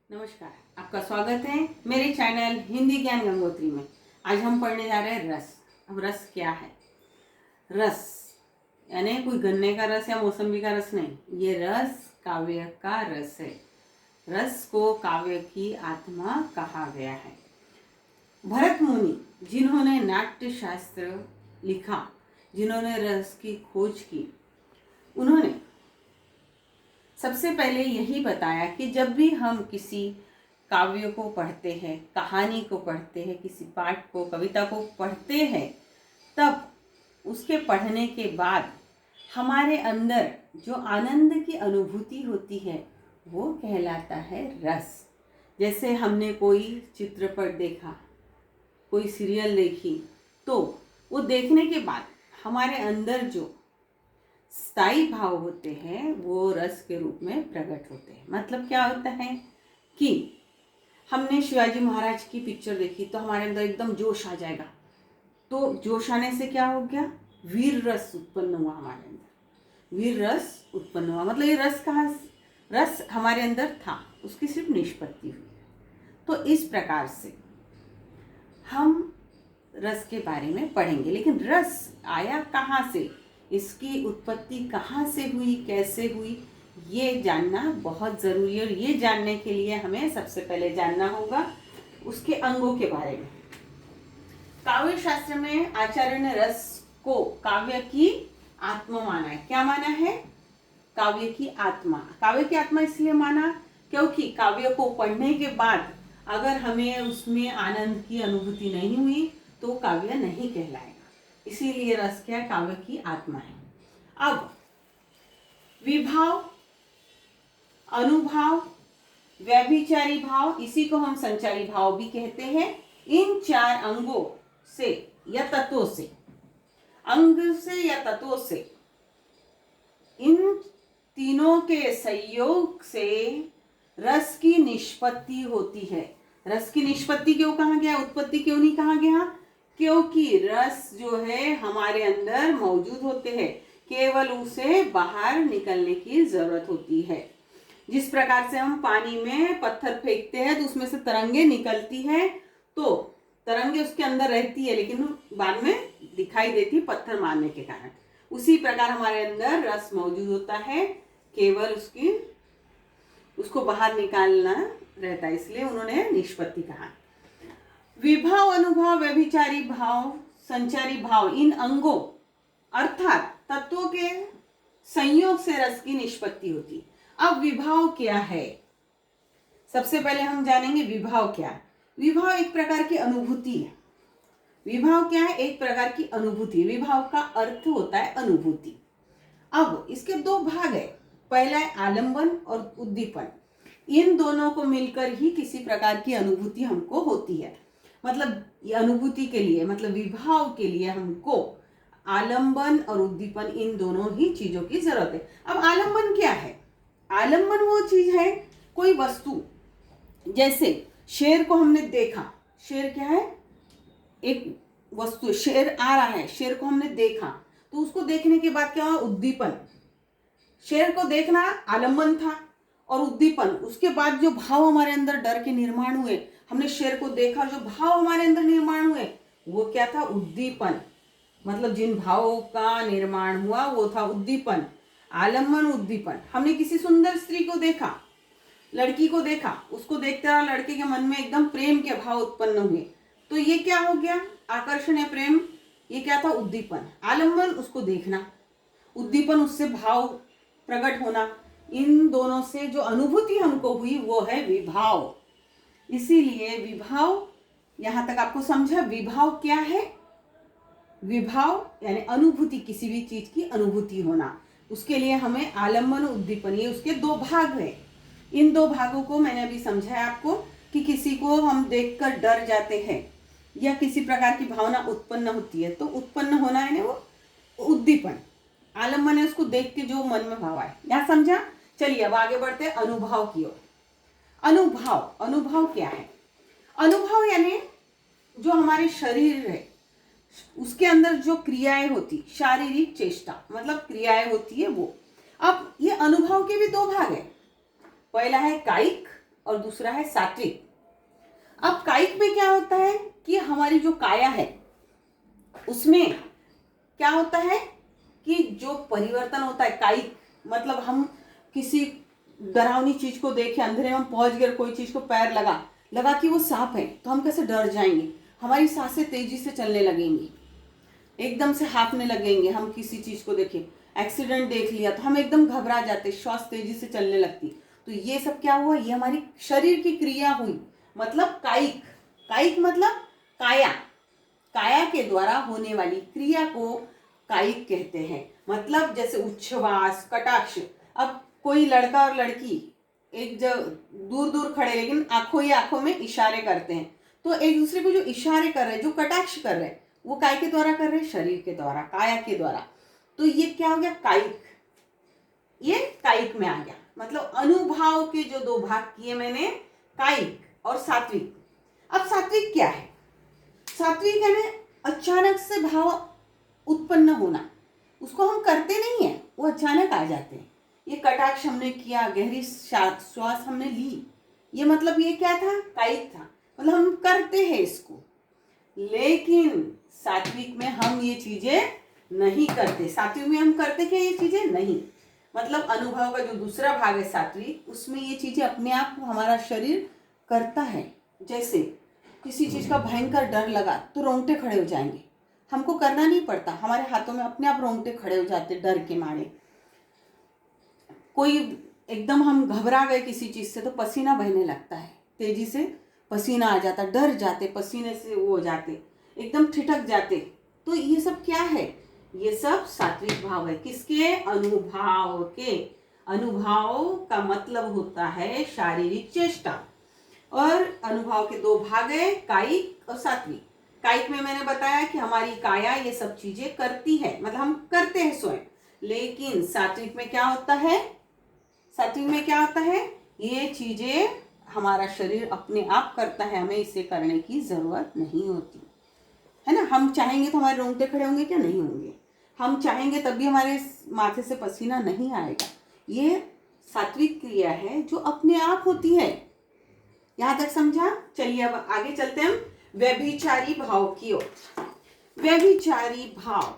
नमस्कार, आपका स्वागत है मेरे चैनल हिंदी ज्ञान गंगोत्री में। आज हम पढ़ने जा रहे हैं रस। अब रस क्या है? रस यानी कोई गन्ने का रस या मौसमी का रस नहीं, ये रस काव्य का रस है। रस को काव्य की आत्मा कहा गया है। भरत मुनि जिन्होंने नाट्य शास्त्र लिखा, जिन्होंने रस की खोज की, उन्होंने सबसे पहले यही बताया कि जब भी हम किसी काव्य को पढ़ते हैं, कहानी को पढ़ते हैं, किसी पाठ को, कविता को पढ़ते हैं, तब उसके पढ़ने के बाद हमारे अंदर जो आनंद की अनुभूति होती है वो कहलाता है रस। जैसे हमने कोई चित्रपट देखा, कोई सीरियल देखी, तो वो देखने के बाद हमारे अंदर जो स्थायी भाव होते हैं वो रस के रूप में प्रकट होते हैं। मतलब क्या होता है कि हमने शिवाजी महाराज की पिक्चर देखी तो हमारे अंदर एकदम जोश आ जाएगा। तो जोश आने से क्या हो गया? वीर रस उत्पन्न हुआ हमारे अंदर। वीर रस उत्पन्न हुआ मतलब ये रस कहाँ? रस हमारे अंदर था, उसकी सिर्फ निष्पत्ति हुई। तो इस प्रकार से हम रस के बारे में पढ़ेंगे। लेकिन रस आया कहाँ से, इसकी उत्पत्ति कहाँ से हुई, कैसे हुई, ये जानना बहुत ज़रूरी है। और ये जानने के लिए हमें सबसे पहले जानना होगा उसके अंगों के बारे में। काव्य शास्त्र में आचार्य ने रस को काव्य की आत्मा माना है। क्या माना है? काव्य की आत्मा। काव्य की आत्मा इसलिए माना क्योंकि काव्य को पढ़ने के बाद अगर हमें उसमें आनंद की अनुभूति नहीं हुई तो काव्य नहीं कहलाएगा। इसीलिए रस क्या? काव्य की आत्मा है। अब विभाव, अनुभाव, व्यभिचारी भाव, इसी को हम संचारी भाव भी कहते हैं। इन चार अंगों से या तत्वों से, अंग से या तत्वों से, इन तीनों के संयोग से रस की निष्पत्ति होती है। रस की निष्पत्ति क्यों कहा गया, उत्पत्ति क्यों नहीं कहा गया? क्योंकि रस जो है हमारे अंदर मौजूद होते हैं, केवल उसे बाहर निकलने की जरूरत होती है। जिस प्रकार से हम पानी में पत्थर फेंकते हैं तो उसमें से तरंगे निकलती है, तो तरंगे उसके अंदर रहती है लेकिन बाद में दिखाई देती पत्थर मारने के कारण। उसी प्रकार हमारे अंदर रस मौजूद होता है, केवल उसको बाहर निकालना रहता है, इसलिए उन्होंने निष्पत्ति कहा। विभाव, अनुभव, व्यभिचारी भाव, संचारी भाव, इन अंगों अर्थात तत्वों के संयोग से रस की निष्पत्ति होती। अब विभाव क्या है? सबसे पहले हम जानेंगे विभाव क्या है। विभाव एक प्रकार की अनुभूति है। विभाव क्या है? एक प्रकार की अनुभूति। विभाव का अर्थ होता है अनुभूति। अब इसके दो भाग है। पहला है आलंबन और उद्दीपन। इन दोनों को मिलकर ही किसी प्रकार की अनुभूति हमको होती है। मतलब ये अनुभूति के लिए, मतलब विभाव के लिए हमको आलंबन और उद्दीपन, इन दोनों ही चीजों की जरूरत है। अब आलंबन क्या है? आलंबन वो चीज है, कोई वस्तु, जैसे शेर को हमने देखा। शेर क्या है? एक वस्तु। शेर आ रहा है, शेर को हमने देखा, तो उसको देखने के बाद क्या हुआ? उद्दीपन। शेर को देखना आलंबन था, और उद्दीपन उसके बाद जो भाव हमारे अंदर डर के निर्माण हुए, हमने शेर को देखा, जो भाव हमारे अंदर निर्माण हुए वो क्या था? उद्दीपन। मतलब जिन भावों का निर्माण हुआ वो था उद्दीपन। आलंबन, उद्दीपन। हमने किसी सुंदर स्त्री को देखा, लड़की को देखा, उसको देखते रहा, लड़के के मन में एकदम प्रेम के भाव उत्पन्न हुए, तो ये क्या हो गया? आकर्षण या प्रेम। ये क्या था? उद्दीपन। आलंबन उसको देखना, उद्दीपन उससे भाव प्रकट होना। इन दोनों से जो अनुभूति हमको हुई वो है विभाव। इसीलिए विभाव, यहां तक आपको समझा? विभाव क्या है? विभाव यानी अनुभूति, किसी भी चीज की अनुभूति होना। उसके लिए हमें आलंबन, उद्दीपन, ये उसके दो भाग हैं। इन दो भागों को मैंने अभी समझाया आपको कि किसी को हम देखकर डर जाते हैं या किसी प्रकार की भावना उत्पन्न होती है, तो उत्पन्न होना है ना वो उद्दीपन। आलंबन है उसको देख के जो मन में भाव आए। यहाँ समझा? चलिए अब आगे बढ़ते हैं अनुभव की ओर। अनुभव, अनुभव क्या है? अनुभव यानी जो हमारे शरीर है उसके अंदर जो क्रियाएं होती, शारीरिक चेष्टा मतलब क्रियाएं होती है वो। अब ये अनुभव के भी दो भाग है। पहला है कायिक और दूसरा है सात्विक। अब कायिक में क्या होता है कि हमारी जो काया है उसमें क्या होता है कि जो परिवर्तन होता है कायिक, मतलब हम किसी डरावनी चीज को देखे, अंधेरे में हम पहुंच गए, कोई चीज को पैर लगा कि वो सांप है तो हम कैसे डर जाएंगे, हमारी सांसें तेजी से चलने लगेंगी, एकदम से हाँफने लगेंगे। हम किसी चीज को देखें, एक्सीडेंट देख लिया तो हम एकदम घबरा जाते, श्वास तेजी से चलने लगती। तो ये सब क्या हुआ, ये हमारी शरीर की क्रिया हुई, मतलब कायिक। कायिक मतलब काया, काया के द्वारा होने वाली क्रिया को कायिक कहते हैं। मतलब जैसे उच्छ्वास, कटाक्ष। अब कोई लड़का और लड़की एक दूर दूर खड़े लेकिन आंखों ही आंखों में इशारे करते हैं, तो एक दूसरे को जो इशारे कर रहे हैं, जो कटाक्ष कर रहे हैं, वो काय के द्वारा कर रहे हैं, शरीर के द्वारा, काया के द्वारा। तो ये क्या हो गया, कायिक। ये कायिक में आ गया। मतलब अनुभाव के जो दो भाग किए मैंने, कायिक और सात्विक। अब सात्विक क्या है, सात्विक यानी अचानक से भाव उत्पन्न होना, उसको हम करते नहीं है, वो अचानक आ जाते हैं। ये कटाक्ष हमने किया, गहरी श्वास हमने ली, ये मतलब ये क्या था, कायिक था, मतलब हम करते हैं इसको। लेकिन सात्विक में हम ये चीजें नहीं करते। सात्विक में हम करते क्या ये चीजें नहीं, मतलब अनुभव का जो दूसरा भाग है सात्विक, उसमें ये चीजें अपने आप हमारा शरीर करता है। जैसे किसी चीज का भयंकर डर लगा तो रोंगटे खड़े हो जाएंगे, हमको करना नहीं पड़ता, हमारे हाथों में अपने आप रोंगटे खड़े हो जाते डर के मारे। कोई एकदम हम घबरा गए किसी चीज से तो पसीना बहने लगता है, तेजी से पसीना आ जाता, डर जाते, पसीने से वो हो जाते, एकदम ठिठक जाते। तो ये सब क्या है, ये सब सात्विक भाव है। किसके, अनुभाव के। अनुभाव का मतलब होता है शारीरिक चेष्टा। और अनुभाव के दो भाग है, कायिक और सात्विक। कायिक में मैंने बताया कि हमारी काया ये सब चीजें करती है, मतलब हम करते हैं स्वयं। लेकिन सात्विक में क्या होता है, सात्विक में क्या होता है, ये चीजें हमारा शरीर अपने आप करता है, हमें इसे करने की जरूरत नहीं होती है ना। हम चाहेंगे तो हमारे रोंगटे खड़े होंगे क्या, नहीं होंगे। हम चाहेंगे तब भी हमारे माथे से पसीना नहीं आएगा। ये सात्विक क्रिया है जो अपने आप होती है। यहां तक समझा। चलिए अब आगे चलते हैं हम व्यभिचारी भाव की ओर। व्यभिचारी भाव,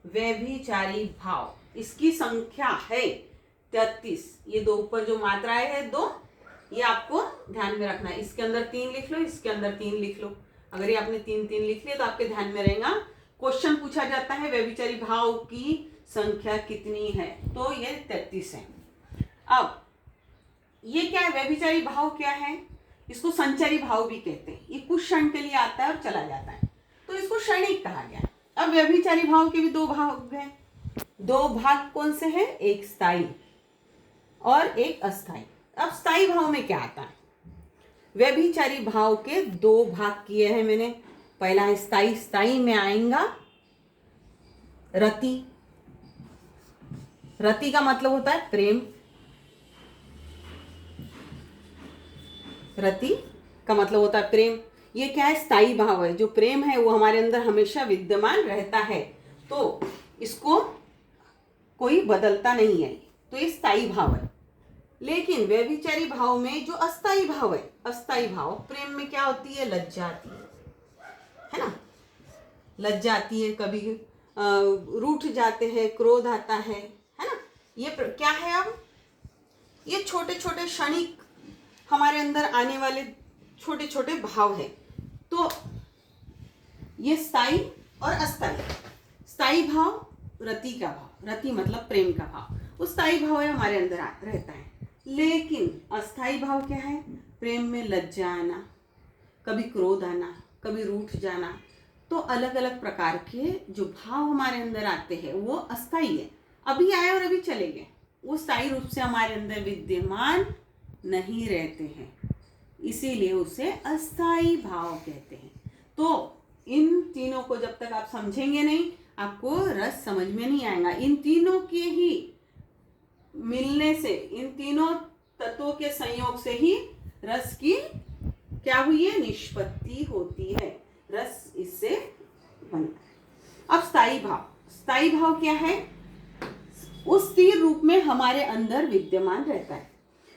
व्यभिचारी भाव, इसकी संख्या है 33। ये दो ऊपर जो मात्राएं है दो, ये आपको ध्यान में रखना है। इसके अंदर 3 लिख लो, इसके अंदर 3 लिख लो। अगर ये आपने 3 लिख लिया तो आपके ध्यान में रहेगा। क्वेश्चन पूछा जाता है व्यभिचारी भाव की संख्या कितनी है, तो ये 33 है। अब ये क्या है, व्यभिचारी भाव क्या है, इसको संचारी भाव भी कहते हैं। ये कुछ क्षण के लिए आता है और चला जाता है, तो इसको क्षणिक कहा गया। अब व्यभिचारी भाव के भी दो भाग हैं। दो भाग कौन से हैं, एक स्थायी और एक अस्थायी। अब स्थायी भाव में क्या आता है, व्यभिचारी भाव के दो भाग किए हैं मैंने। पहला है स्थायी, स्थायी में आएगा रति। रति का मतलब होता है प्रेम, रति का मतलब होता है प्रेम। ये क्या है, स्थायी भाव है। जो प्रेम है वो हमारे अंदर हमेशा विद्यमान रहता है, तो इसको कोई बदलता नहीं है, तो ये स्थायी भाव है। लेकिन व्यभिचारी भाव में जो अस्थायी भाव है, अस्थायी भाव, प्रेम में क्या होती है, लज्जा आती है ना, लज्जा आती है, कभी रूठ जाते हैं, क्रोध आता है ना। ये क्या है, अब ये छोटे छोटे क्षणिक हमारे अंदर आने वाले छोटे छोटे भाव है। तो ये स्थायी और अस्थायी। स्थायी भाव रति का भाव, रति मतलब प्रेम का भाव, वो स्थायी भाव है, हमारे अंदर रहता है। लेकिन अस्थायी भाव क्या है, प्रेम में लज्जा आना, कभी क्रोध आना, कभी रूठ जाना। तो अलग अलग प्रकार के जो भाव हमारे अंदर आते हैं वो अस्थायी है, अभी आए और अभी चले गए, वो स्थायी रूप से हमारे अंदर विद्यमान नहीं रहते हैं, इसीलिए उसे अस्थायी भाव कहते हैं। तो इन तीनों को जब तक आप समझेंगे नहीं, आपको रस समझ में नहीं आएगा। इन तीनों के ही मिलने से, इन तीनों तत्वों के संयोग से ही रस की क्या हुई है, निष्पत्ति होती है, रस इससे बनता है। अब स्थायी भाव, स्थायी भाव क्या है, उस स्थिर रूप में हमारे अंदर विद्यमान रहता है।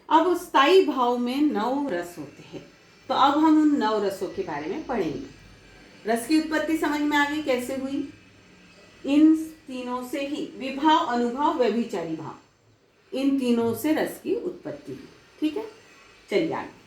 अब स्थायी भाव में 9 रस होते हैं, तो अब हम उन 9 रसों के बारे में पढ़ेंगे। रस की उत्पत्ति समझ में आ गई कैसे हुई? इन तीनों से ही विभाव, अनुभव, व्यभिचारी भाव, इन तीनों से रस की उत्पत्ति हुई। ठीक है, चलिए आगे।